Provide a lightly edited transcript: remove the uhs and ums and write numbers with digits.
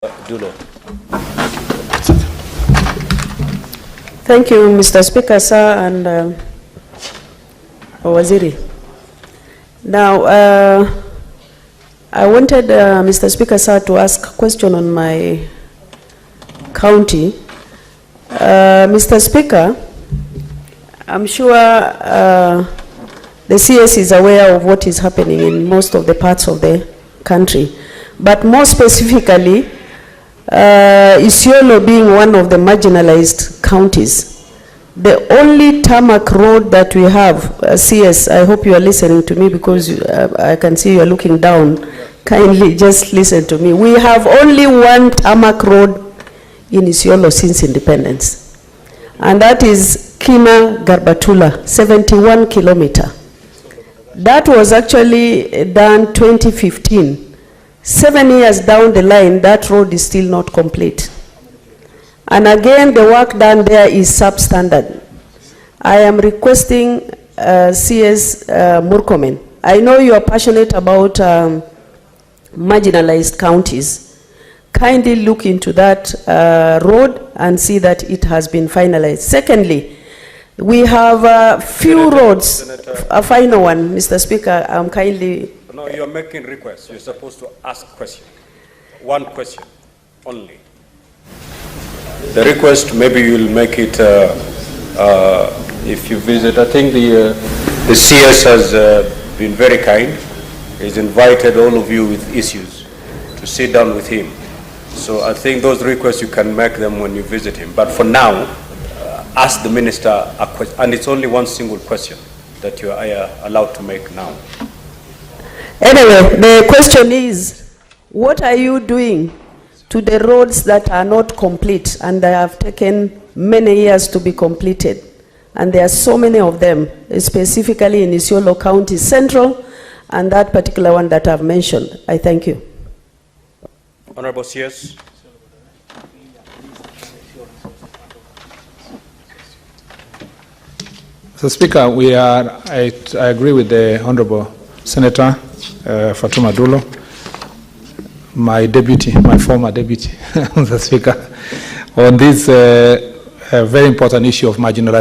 Dulo. Thank you, Mr. Speaker, sir, and Waziri. Now, I wanted, Mr. Speaker, sir, to ask a question on my county. Mr. Speaker, I'm sure the CS is aware of what is happening in most of the parts of the country, but more specifically, Isiolo being one of the marginalized counties, the only tarmac road that we have, CS, I hope you are listening to me because I can see you are looking down. Kindly just listen to me. We have only one tarmac road in Isiolo since independence, and that is Kina Garbatula, 71 kilometer. That was actually done 2015. 7 years down the line, that road is still not complete. And again, the work done there is substandard. I am requesting CS Murkomen. I know you are passionate about marginalized counties. Kindly look into that road and see that it has been finalized. Secondly, we have a few roads, a final one, Mr. Speaker, kindly. No, you're making requests. You're supposed to ask questions. One question only. The request, maybe you'll make it if you visit. I think the CS has been very kind. He's invited all of you with issues to sit down with him. So I think those requests you can make them when you visit him. But for now, ask the minister a question, and it's only one single question that you are allowed to make now. Anyway, the question is, what are you doing to the roads that are not complete and they have taken many years to be completed? And there are so many of them, specifically in Isiolo County Central and that particular one that I've mentioned. I thank you. Honorable CS. Mr. Speaker, I agree with the Honorable Senator Fatuma Dulo, my deputy, my former deputy, Mr. Speaker, on this very important issue of marginalization.